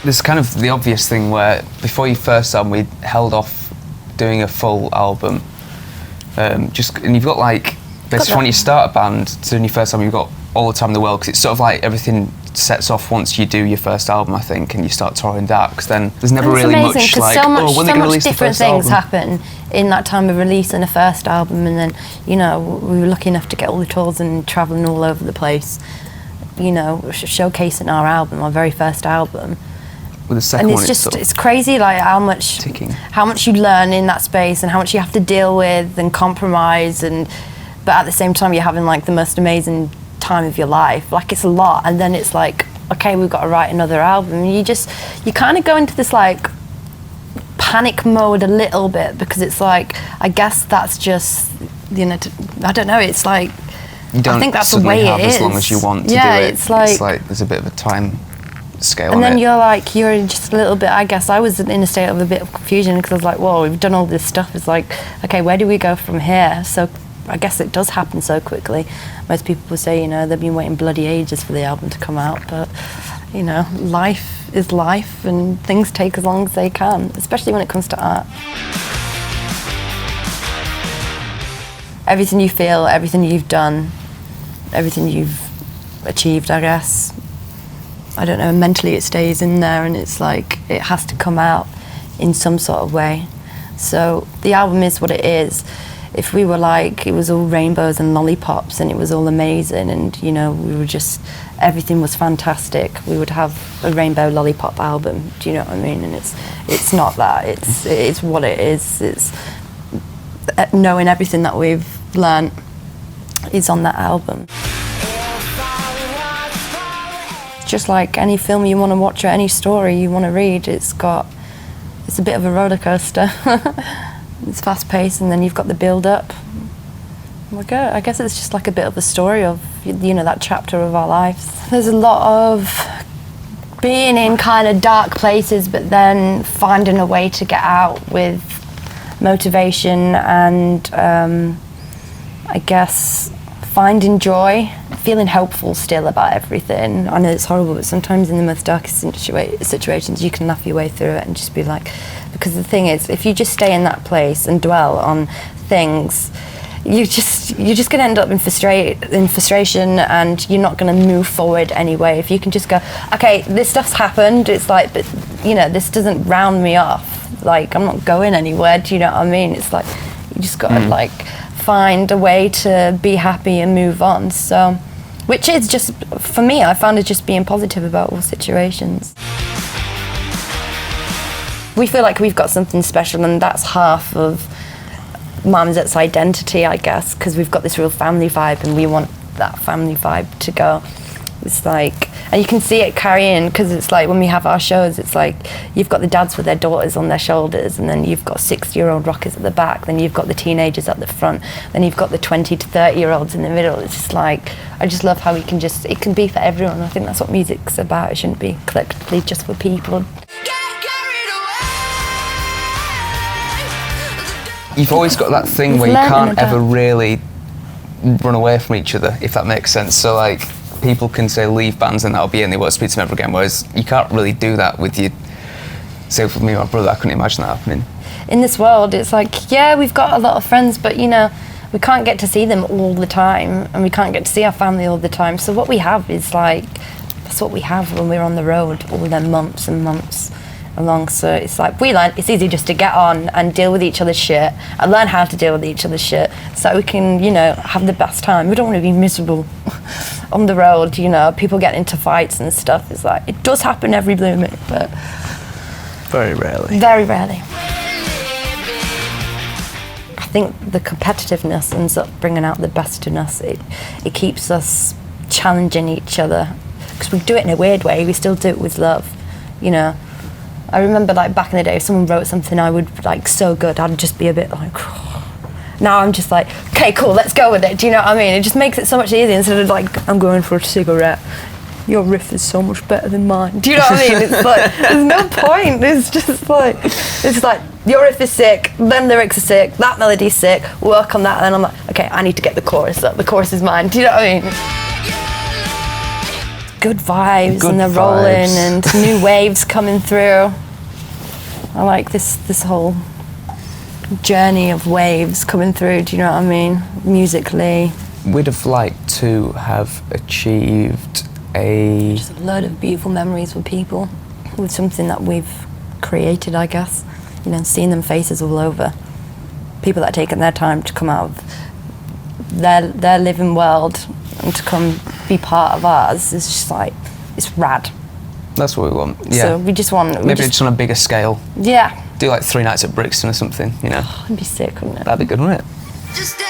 there's kind of the obvious thing where before your first album we held off doing a full album, and you've got like basically when you start a band to do your first album, you've got all the time in the world, because it's sort of like everything sets off once you do your first album, I think, and you start touring that, because then there's never really much like, so much, when they're going to release the different first things album. happen in that time of releasing a first album, and then, you know, we were lucky enough to get all the tours and travelling all over the place, you know, showcasing our album, our very first album. With the second and one, it's crazy, like how much you learn in that space and how much you have to deal with and compromise, but at the same time you're having like the most amazing time of your life. Like, it's a lot, and then it's like, okay, we've got to write another album, and you kind of go into this like panic mode a little bit, because it's like, I guess that's just, you know, I don't know, it's like, you don't I think that's the suddenly way have it is. as long as you want to do it. It's like there's a bit of a time scale and on then it. you're just a little bit, I guess I was in a state of a bit of confusion, because I was like, whoa, we've done all this stuff, it's like, okay, where do we go from here? So I guess it does happen so quickly. Most people will say, you know, they've been waiting bloody ages for the album to come out, but, you know, life is life, and things take as long as they can, especially when it comes to art. Everything you feel, everything you've done, everything you've achieved, I guess, I don't know, mentally it stays in there, and it's like, it has to come out in some sort of way. So the album is what it is. If we were like, it was all rainbows and lollipops and it was all amazing, and, you know, we were just, everything was fantastic, we would have a rainbow lollipop album, do you know what I mean? And it's not that, it's what it is. It's knowing everything that we've learnt is on that album. Just like any film you want to watch or any story you want to read, it's a bit of a roller coaster. It's fast paced, and then you've got the build up. I guess it's just like a bit of a story of, you know, that chapter of our lives. There's a lot of being in kind of dark places, but then finding a way to get out with motivation and I guess finding joy, feeling hopeful still about everything. I know it's horrible, but sometimes in the most darkest situations you can laugh your way through it and just be like, because the thing is, if you just stay in that place and dwell on things, you're just going to end up in frustration, and you're not going to move forward anyway. If you can just go, okay, this stuff's happened, it's like, but, you know, this doesn't round me off, like, I'm not going anywhere, do you know what I mean? It's like, you just got to like find a way to be happy and move on. So, which is just, for me, I found it just being positive about all situations. We feel like we've got something special, and that's half of Marmozets' identity, I guess, because we've got this real family vibe, and we want that family vibe to go. It's like, and you can see it carrying, because it's like when we have our shows, it's like you've got the dads with their daughters on their shoulders, and then you've got 60-year-old rockers at the back, then you've got the teenagers at the front, then you've got the 20 to 30-year-olds in the middle. It's just like, I just love how it can be for everyone. I think that's what music's about. It shouldn't be collectively just for people. You've always got that thing where you can't ever really run away from each other, if that makes sense. So like, people can say leave bands and that'll be it, and they won't speak to them ever again, whereas you can't really do that with you. Say with me and my brother, I couldn't imagine that happening. In this world, it's like, yeah, we've got a lot of friends, but, you know, we can't get to see them all the time, and we can't get to see our family all the time. So what we have is like, that's what we have when we're on the road all them months and months along. So it's like, we learn it's easy just to get on and deal with each other's shit and learn how to deal with each other's shit, so we can, you know, have the best time. We don't want to be miserable on the road, you know, people get into fights and stuff. It's like, it does happen every blue moon, but very rarely. Very rarely. I think the competitiveness ends up bringing out the best in us. It keeps us challenging each other, because we do it in a weird way, we still do it with love, you know. I remember, like, back in the day, if someone wrote something I would like so good, I'd just be a bit like, now I'm just like, okay, cool, let's go with it, do you know what I mean? It just makes it so much easier, instead of like, I'm going for a cigarette, your riff is so much better than mine, do you know what I mean? It's like, there's no point, it's just like, your riff is sick, them lyrics are sick, that melody's sick, work on that, and then I'm like, okay, I need to get the chorus up, the chorus is mine, do you know what I mean? good vibes, Good and they're vibes. rolling, and new waves coming through. I like this whole journey of waves coming through. Do you know what I mean? Musically, We'd have liked to have achieved just a load of beautiful memories with people, with something that we've created, I guess. You know, seeing them faces all over. People that are taking their time to come out of their living world and to come be part of ours is just like, it's rad. That's what we want. Yeah. So we just want... Maybe just on a bigger scale. Yeah. Do like 3 nights at Brixton or something, you know. It'd be sick, wouldn't it? That'd be good, wouldn't it? Just